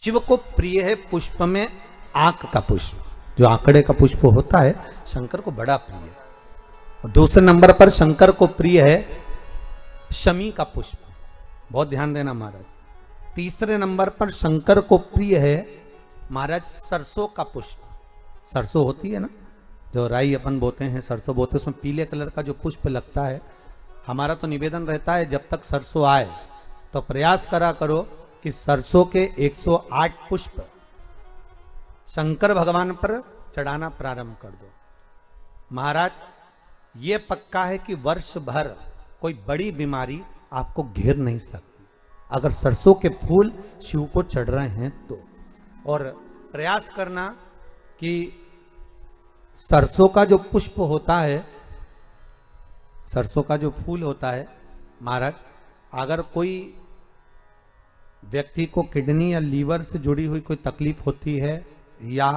शिव को प्रिय है पुष्प में आंक का पुष्प, जो आंकड़े का पुष्प होता है शंकर को बड़ा प्रिय है। और दूसरे नंबर पर शंकर को प्रिय है शमी का पुष्प, बहुत ध्यान देना महाराज। तीसरे नंबर पर शंकर को प्रिय है महाराज सरसों का पुष्प। सरसों होती है ना, जो राई अपन बोते हैं, सरसों बोते हैं, उसमें पीले कलर का जो पुष्प लगता है। हमारा तो निवेदन रहता है जब तक सरसों आए तो प्रयास करा करो कि सरसों के 108 पुष्प शंकर भगवान पर चढ़ाना प्रारंभ कर दो। महाराज ये पक्का है कि वर्ष भर कोई बड़ी बीमारी आपको घेर नहीं सकती अगर सरसों के फूल शिव को चढ़ रहे हैं तो। और प्रयास करना कि सरसों का जो पुष्प होता है, सरसों का जो फूल होता है महाराज, अगर कोई व्यक्ति को किडनी या लीवर से जुड़ी हुई कोई तकलीफ होती है या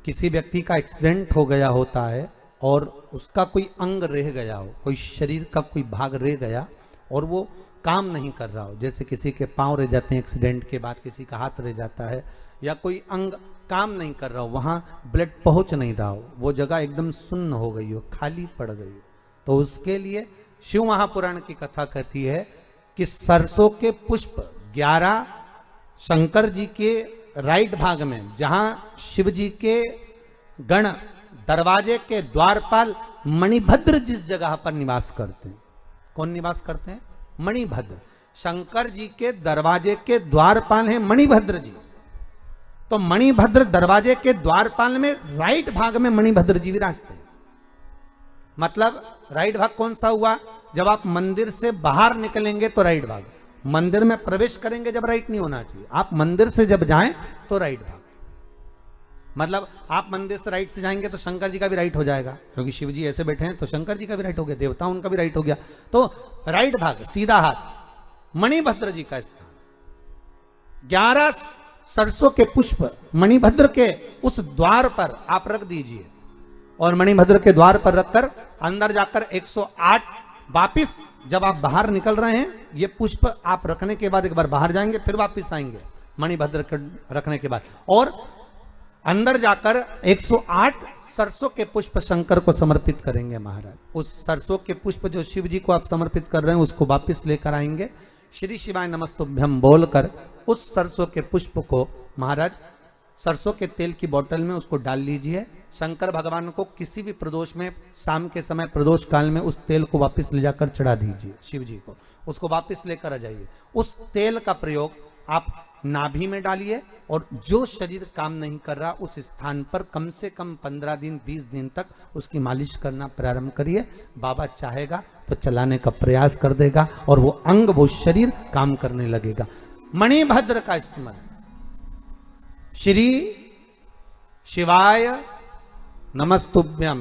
किसी व्यक्ति का एक्सीडेंट हो गया होता है और उसका कोई अंग रह गया हो, कोई शरीर का कोई भाग रह गया और वो काम नहीं कर रहा हो, जैसे किसी के पांव रह जाते हैं एक्सीडेंट के बाद, किसी का हाथ रह जाता है, या कोई अंग काम नहीं कर रहा हो, वहां ब्लड पहुंच नहीं रहा हो, वो जगह एकदम सुन्न हो गई हो, खाली पड़ गई हो, तो उसके लिए शिव महापुराण की कथा कहती है कि सरसों के पुष्प 11 शंकर जी के राइट भाग में, जहां शिव जी के गण दरवाजे के द्वारपाल मणिभद्र जिस जगह पर निवास करते हैं, कौन निवास करते हैं? मणिभद्र। शंकर जी के दरवाजे के द्वारपाल हैं मणिभद्र जी। तो मणिभद्र दरवाजे के द्वारपाल में राइट भाग में मणिभद्र जी विराजते हैं। मतलब राइट भाग कौन सा हुआ? जब आप मंदिर से बाहर निकलेंगे तो राइट भाग, मंदिर में प्रवेश करेंगे जब राइट नहीं होना चाहिए, आप मंदिर से जब जाएं तो राइट भाग। मतलब आप मंदिर से राइट से जाएंगे तो शंकर जी का भी राइट हो जाएगा, क्योंकि शिव जी ऐसे बैठे हैं तो शंकर जी का भी राइट हो गया, देवता उनका भी राइट हो गया, तो राइट भाग सीधा हाथ मणिभद्र जी का स्थान। 11 सरसों के पुष्प मणिभद्र के उस द्वार पर आप रख दीजिए और मणिभद्र के द्वार पर रखकर अंदर जाकर 108 वापिस जब आप बाहर निकल रहे हैं, ये पुष्प आप रखने के बाद एक बार बाहर जाएंगे, फिर वापिस आएंगे मणिभद्र के रखने के बाद, और अंदर जाकर 108 सरसों के पुष्प शंकर को समर्पित करेंगे महाराज। उस सरसों के पुष्प जो शिव जी को आप समर्पित कर रहे हैं उसको वापिस लेकर आएंगे, श्री शिवाय नमस्तुभ्यम बोलकर उस सरसों के पुष्प को महाराज सरसों के तेल की बोतल में उसको डाल लीजिए। शंकर भगवान को किसी भी प्रदोष में, शाम के समय प्रदोष काल में उस तेल को वापस ले जाकर चढ़ा दीजिए शिव जी को, उसको वापस लेकर आ जाइए। उस तेल का प्रयोग आप नाभि में डालिए और जो शरीर काम नहीं कर रहा उस स्थान पर कम से कम 15 दिन 20 दिन तक उसकी मालिश करना प्रारंभ करिए। बाबा चाहेगा तो चलाने का प्रयास कर देगा और वो अंग, वो शरीर काम करने लगेगा। मणिभद्र का स्मरण। श्री शिवाय नमस्तुभ्यम।